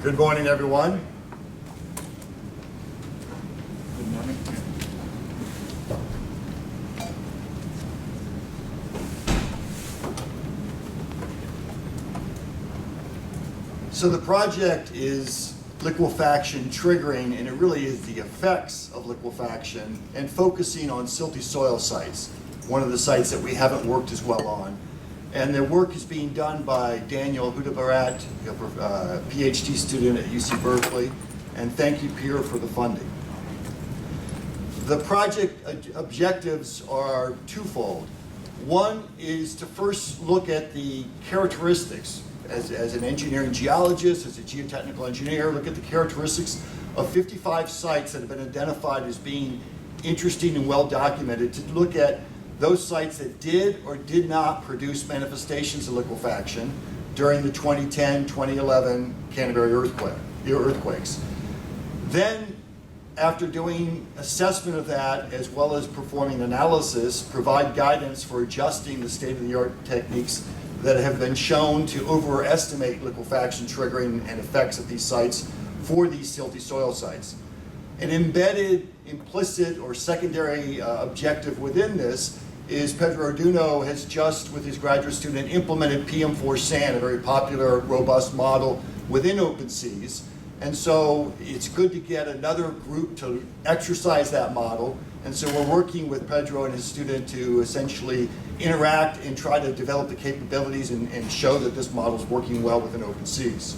Good morning, everyone. Good morning. So the project is liquefaction triggering, and it really is the effects of liquefaction and focusing on silty soil sites, one of the sites that we haven't worked as well on. And the work is being done by Daniel Hudabarat, a PhD student at UC Berkeley, and thank you, Pierre, for the funding. The project objectives are twofold. One is to first look at the characteristics. As an engineering geologist, as a geotechnical engineer, look at the characteristics of 55 sites that have been identified as being interesting and well documented, to look at those sites that did or did not produce manifestations of liquefaction during the 2010-2011 Canterbury earthquakes. Then, after doing assessment of that, as well as performing analysis, provide guidance for adjusting the state-of-the-art techniques that have been shown to overestimate liquefaction triggering and effects at these sites for these silty soil sites. An embedded, implicit, or secondary objective within this is Pedro Arduino has just, with his graduate student, implemented PM4 sand, a very popular, robust model within OpenSeas. And so it's good to get another group to exercise that model. And so we're working with Pedro and his student to essentially interact and try to develop the capabilities and show that this model is working well within OpenSeas.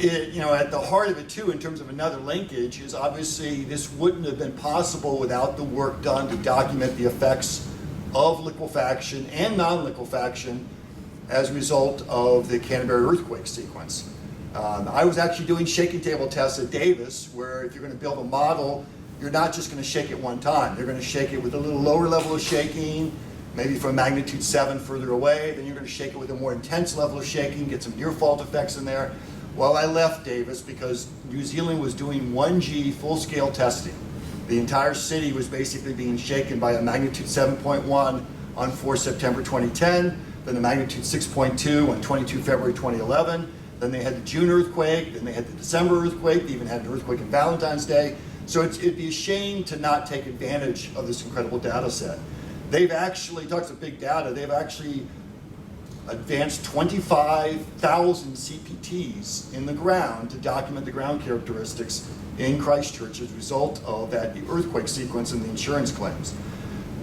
At the heart of it too, in terms of another linkage, is obviously this wouldn't have been possible without the work done to document the effects of liquefaction and non-liquefaction as a result of the Canterbury earthquake sequence. I was actually doing shaking table tests at Davis, where if you're going to build a model, you're not just going to shake it one time. You're going to shake it with a little lower level of shaking, maybe from magnitude 7 further away. Then you're going to shake it with a more intense level of shaking, get some near fault effects in there. Well, I left Davis because New Zealand was doing 1G full-scale testing. The entire city was basically being shaken by a magnitude 7.1 on 4 September 2010, then the magnitude 6.2 on 22 February 2011. Then they had the June earthquake, then they had the December earthquake, they even had an earthquake on Valentine's Day. So it'd be a shame to not take advantage of this incredible data set. They've actually, talks of big data, they've actually advanced 25,000 CPTs in the ground to document the ground characteristics in Christchurch as a result of that earthquake sequence and the insurance claims.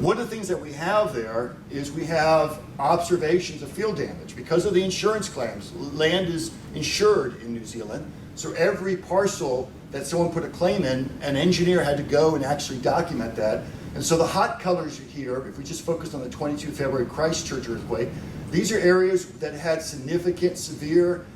One of the things that we have there is we have observations of field damage. Because of the insurance claims, land is insured in New Zealand, so every parcel that someone put a claim in, an engineer had to go and actually document that. And so the hot colors here, if we just focus on the 22 February Christchurch earthquake, these are areas that had significant, severe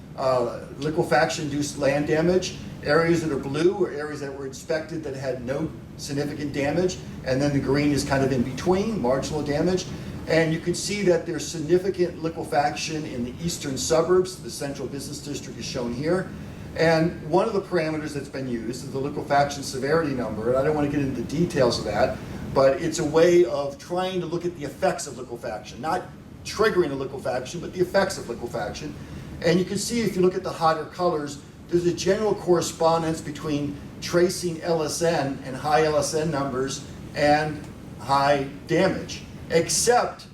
liquefaction-induced land damage. Areas that are blue are areas that were inspected that had no significant damage, and then the green is kind of in between, marginal damage. And you can see that there's significant liquefaction in the eastern suburbs. The central business district is shown here. And one of the parameters that's been used is the liquefaction severity number. And I don't want to get into the details of that, but it's a way of trying to look at the effects of liquefaction, not triggering a liquefaction, but the effects of liquefaction. And you can see, if you look at the hotter colors, there's a general correspondence between tracing LSN and high LSN numbers and high damage. Except,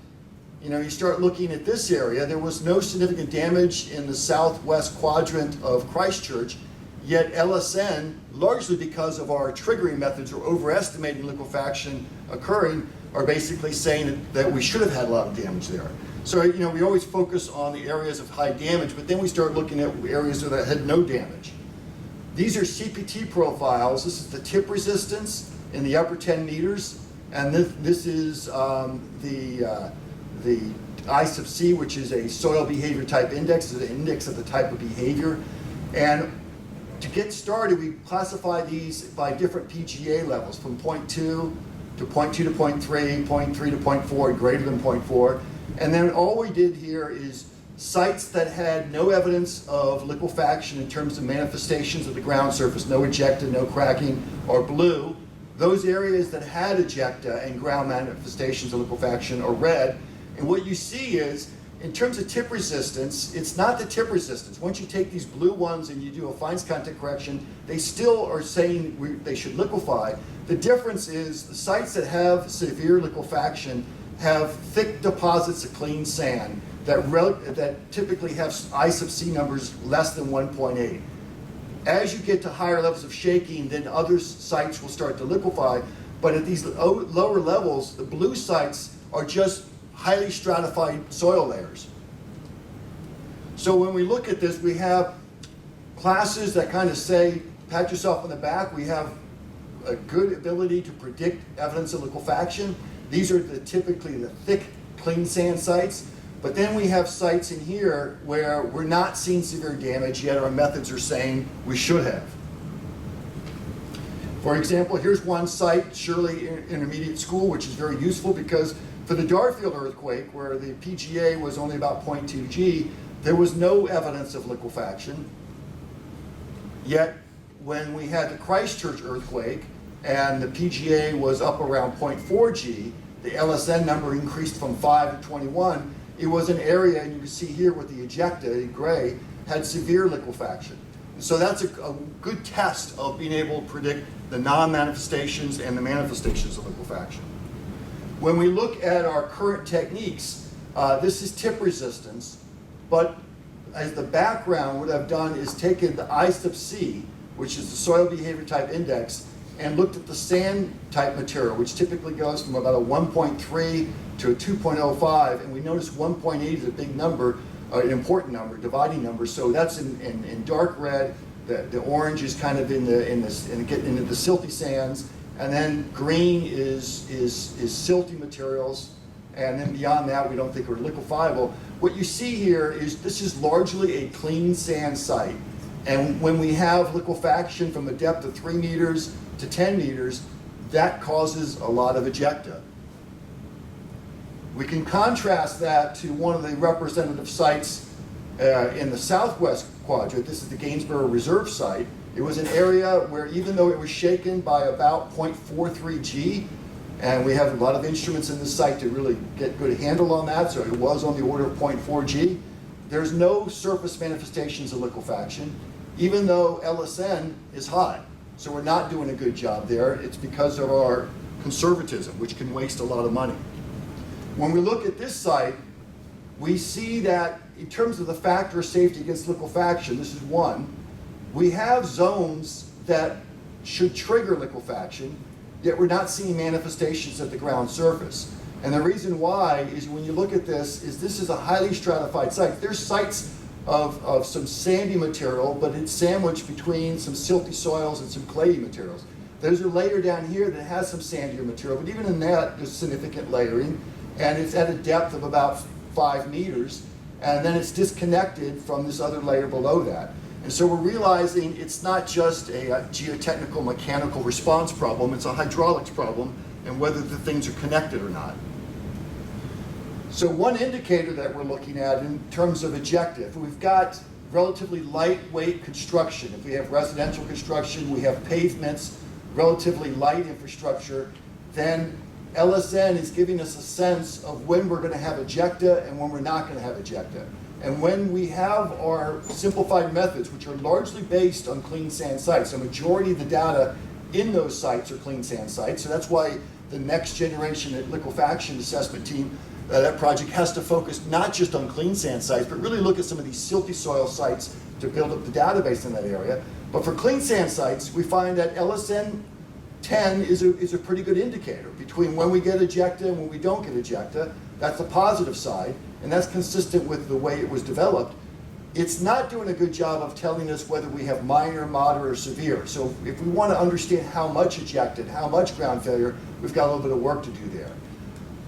you start looking at this area, there was no significant damage in the southwest quadrant of Christchurch, yet LSN, largely because of our triggering methods or overestimating liquefaction occurring, are basically saying that we should have had a lot of damage there. So, we always focus on the areas of high damage, but then we start looking at areas that had no damage. These are CPT profiles. This is the tip resistance in the upper 10 meters, and this is the I sub C, which is a soil behavior type index. It's an index of the type of behavior. And to get started, we classify these by different PGA levels, from 0.2 to 0.2 to 0.3, 0.3 to 0.4, greater than 0.4. And then all we did here is sites that had no evidence of liquefaction in terms of manifestations of the ground surface, no ejecta, no cracking, are blue. Those areas that had ejecta and ground manifestations of liquefaction are red. And what you see is in terms of tip resistance, it's not the tip resistance. Once you take these blue ones and you do a fines content correction, they still are saying they should liquefy. The difference is the sites that have severe liquefaction have thick deposits of clean sand that typically have I sub C numbers less than 1.8. As you get to higher levels of shaking, then other sites will start to liquefy. But at these lower levels, the blue sites are just highly stratified soil layers. So when we look at this, we have classes that kind of say, pat yourself on the back, we have a good ability to predict evidence of liquefaction. These are typically the thick, clean sand sites. But then we have sites in here where we're not seeing severe damage, yet our methods are saying we should have. For example, here's one site, Shirley Intermediate School, which is very useful because for the Darfield earthquake, where the PGA was only about 0.2 G, there was no evidence of liquefaction. Yet, when we had the Christchurch earthquake and the PGA was up around 0.4 G, the LSN number increased from 5 to 21. It was an area, and you can see here with the ejecta in gray, had severe liquefaction. So that's a good test of being able to predict the non-manifestations and the manifestations of liquefaction. When we look at our current techniques, this is tip resistance, but as the background, what I've done is taken the I sub C, which is the soil behavior type index, and looked at the sand type material, which typically goes from about a 1.3 to a 2.05, and we notice 1.8 is a big number, an important number, dividing number. So that's in dark red. The orange is kind of into the silty sands, and then green is silty materials, and then beyond that we don't think are liquefiable. What you see here is this is largely a clean sand site, and when we have liquefaction from a depth of 3 meters to 10 meters, that causes a lot of ejecta. We can contrast that to one of the representative sites in the southwest quadrant. This is the Gainsborough Reserve site. It was an area where even though it was shaken by about 0.43 G, and we have a lot of instruments in this site to really get good handle on that, so it was on the order of 0.4 G, there's no surface manifestations of liquefaction, even though LSN is high. So we're not doing a good job there. It's because of our conservatism, which can waste a lot of money. When we look at this site, we see that in terms of the factor of safety against liquefaction, this is one, we have zones that should trigger liquefaction, yet we're not seeing manifestations at the ground surface. And the reason why is when you look at this is a highly stratified site. There's sites of some sandy material, but it's sandwiched between some silty soils and some clayey materials. There's a layer down here that has some sandier material, but even in that, there's significant layering, and it's at a depth of about 5 meters, and then it's disconnected from this other layer below that. And so we're realizing it's not just a geotechnical mechanical response problem, it's a hydraulics problem, and whether the things are connected or not. So one indicator that we're looking at in terms of ejecta, if we've got relatively lightweight construction, if we have residential construction, we have pavements, relatively light infrastructure, then LSN is giving us a sense of when we're going to have ejecta and when we're not going to have ejecta. And when we have our simplified methods, which are largely based on clean sand sites, a majority of the data in those sites are clean sand sites, so that's why the next generation liquefaction assessment team, that project has to focus not just on clean sand sites, but really look at some of these silty soil sites to build up the database in that area. But for clean sand sites, we find that LSN 10 is a pretty good indicator between when we get ejecta and when we don't get ejecta. That's the positive side, and that's consistent with the way it was developed. It's not doing a good job of telling us whether we have minor, moderate, or severe. So if we want to understand how much ejected, how much ground failure, we've got a little bit of work to do there.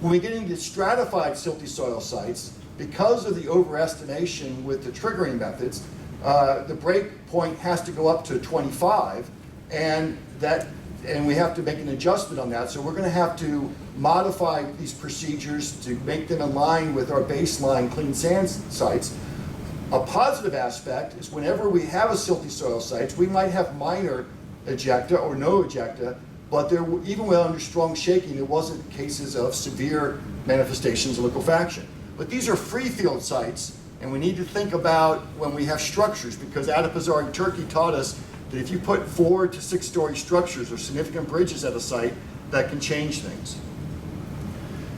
When we get into stratified silty soil sites, because of the overestimation with the triggering methods, the break point has to go up to 25, and we have to make an adjustment on that. So we're going to have to modify these procedures to make them in line with our baseline clean sand sites. A positive aspect is whenever we have a silty soil site, we might have minor ejecta or no ejecta, but even under strong shaking, there wasn't cases of severe manifestations of liquefaction. But these are free field sites, and we need to think about when we have structures, because Adapazarı in Turkey taught us that if you put 4 to 6 story structures or significant bridges at a site, that can change things.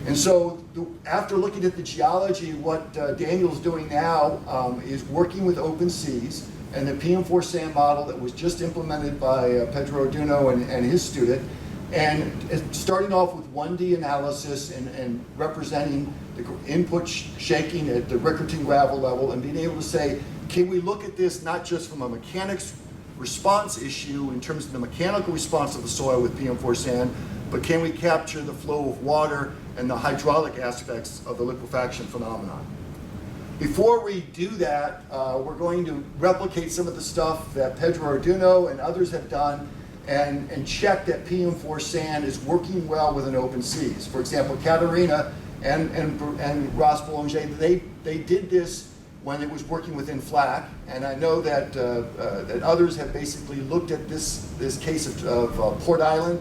And so after looking at the geology, what Daniel's doing now is working with open seas and the PM4 sand model that was just implemented by Pedro Orduno and his student, and starting off with 1D analysis and representing the input shaking at the Rickerton gravel level, and being able to say, can we look at this not just from a mechanics response issue in terms of the mechanical response of the soil with PM4 sand, but can we capture the flow of water and the hydraulic aspects of the liquefaction phenomenon? Before we do that, we're going to replicate some of the stuff that Pedro Orduno and others have done and check that PM4 sand is working well within open seas. For example, Katarina and Ross Boulanger, they did this when it was working within FLAC, and I know that that others have basically looked at this case of Port Island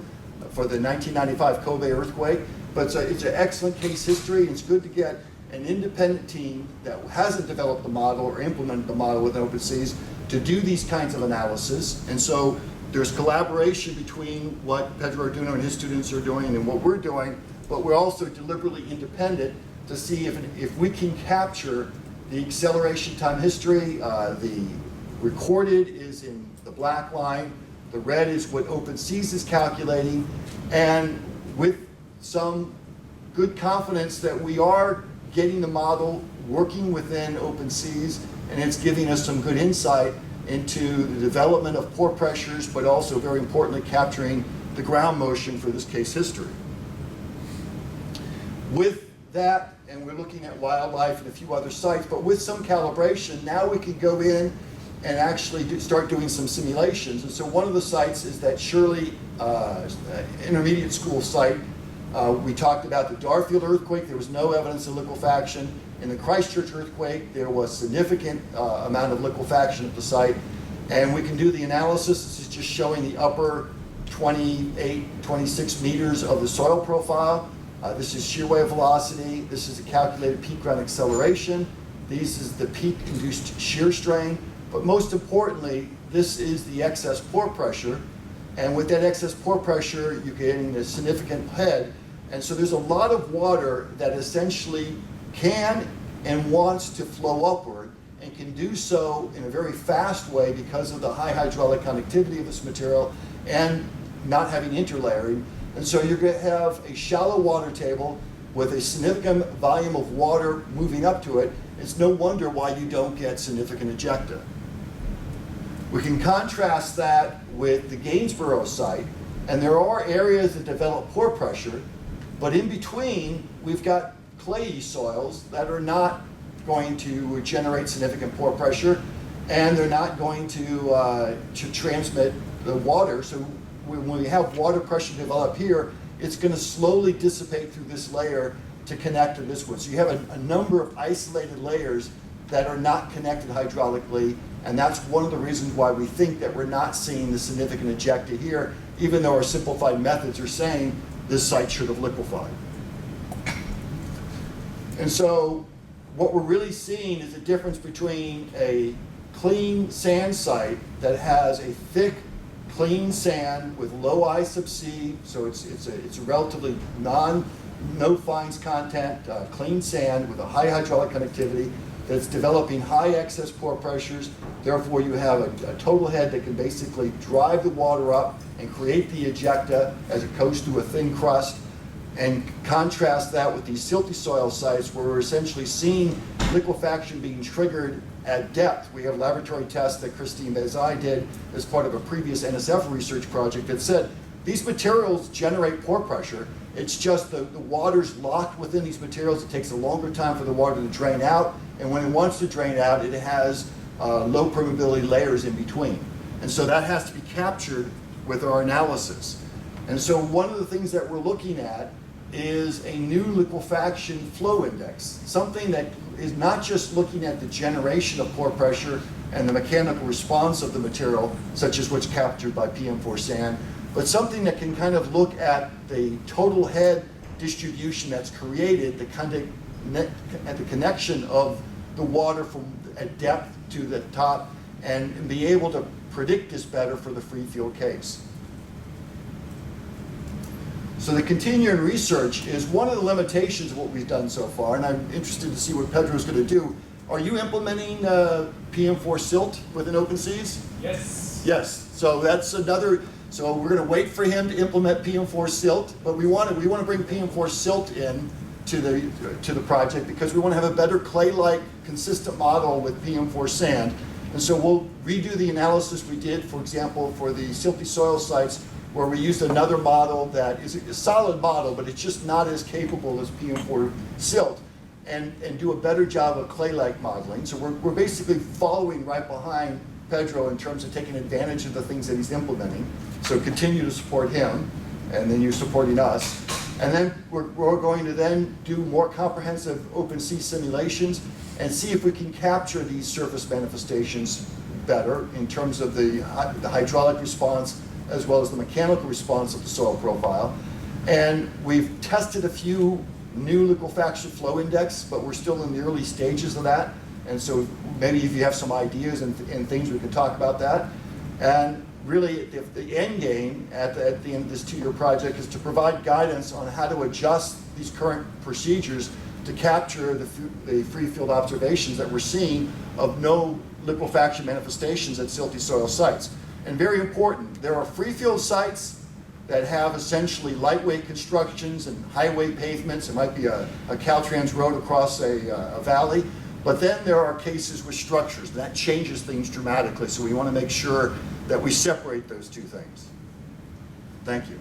for the 1995 Kobe earthquake. But it's an excellent case history, and it's good to get an independent team that hasn't developed the model or implemented the model within open seas to do these kinds of analysis. And so there's collaboration between what Pedro Orduno and his students are doing and what we're doing, but we're also deliberately independent to see if we can capture the acceleration time history. The recorded is in the black line, the red is what open seas is calculating, and with some good confidence that we are getting the model working within open seas, and it's giving us some good insight into the development of pore pressures, but also very importantly capturing the ground motion for this case history. With that, and we're looking at wildlife and a few other sites, but with some calibration, now we can go in and actually start doing some simulations. And so one of the sites is that Shirley intermediate school site. We talked about the Darfield earthquake. There was no evidence of liquefaction. In the Christchurch earthquake, there was significant amount of liquefaction at the site. And we can do the analysis. This is just showing the upper 28, 26 meters of the soil profile. This is shear wave velocity. This is a calculated peak ground acceleration. This is the peak induced shear strain. But most importantly, this is the excess pore pressure. And with that excess pore pressure, you're getting a significant head. And so there's a lot of water that essentially can and wants to flow upward, and can do so in a very fast way because of the high hydraulic conductivity of this material and not having interlayering. And so you're going to have a shallow water table with a significant volume of water moving up to it. It's no wonder why you don't get significant ejecta. We can contrast that with the Gainsborough site, and there are areas that develop pore pressure, but in between we've got clayey soils that are not going to generate significant pore pressure, and they're not going to transmit the water. So when we have water pressure develop here, it's going to slowly dissipate through this layer to connect to this one. So you have a number of isolated layers that are not connected hydraulically, and that's one of the reasons why we think that we're not seeing the significant ejecta here, even though our simplified methods are saying this site should have liquefied. And so what we're really seeing is a difference between a clean sand site that has a thick, clean sand with low I sub C, so it's a relatively no fines content, clean sand with a high hydraulic conductivity that's developing high excess pore pressures. Therefore, you have a total head that can basically drive the water up and create the ejecta as it goes through a thin crust. And contrast that with these silty soil sites where we're essentially seeing liquefaction being triggered at depth. We have laboratory tests that Christine Bezai did as part of a previous NSF research project that said these materials generate pore pressure. It's just the water's locked within these materials. It takes a longer time for the water to drain out, and when it wants to drain out, it has low permeability layers in between. And so that has to be captured with our analysis. And so one of the things that we're looking at is a new liquefaction flow index, something that is not just looking at the generation of pore pressure and the mechanical response of the material, such as what's captured by PM4 sand, but something that can kind of look at the total head distribution that's created that kind of at the connection of the water from at depth to the top, and be able to predict this better for the free field case. So the continuing research is one of the limitations of what we've done so far, and I'm interested to see what Pedro's going to do. Are you implementing PM4 Silt within OpenSeas? Yes. Yes. So that's another. So we're going to wait for him to implement PM4 Silt, but we want to bring PM4 Silt in to the project because we want to have a better clay-like consistent model with PM4 sand. And so we'll redo the analysis we did, for example, for the silty soil sites, where we used another model that is a solid model, but it's just not as capable as PM4 Silt, and do a better job of clay-like modeling. So we're basically following right behind Pedro in terms of taking advantage of the things that he's implementing. So continue to support him, and then you're supporting us. And then we're going to then do more comprehensive OpenSea simulations and see if we can capture these surface manifestations better in terms of the hydraulic response as well as the mechanical response of the soil profile. And we've tested a few new liquefaction flow index, but we're still in the early stages of that. And so maybe if you have some ideas and things, we can talk about that. And really, if the end game at the end of this 2-year project is to provide guidance on how to adjust these current procedures to capture the free field observations that we're seeing of no liquefaction manifestations at silty soil sites. And very important, there are free field sites that have essentially lightweight constructions and highway pavements. It might be a Caltrans road across a valley. But then there are cases with structures, and that changes things dramatically. So we want to make sure that we separate those two things. Thank you.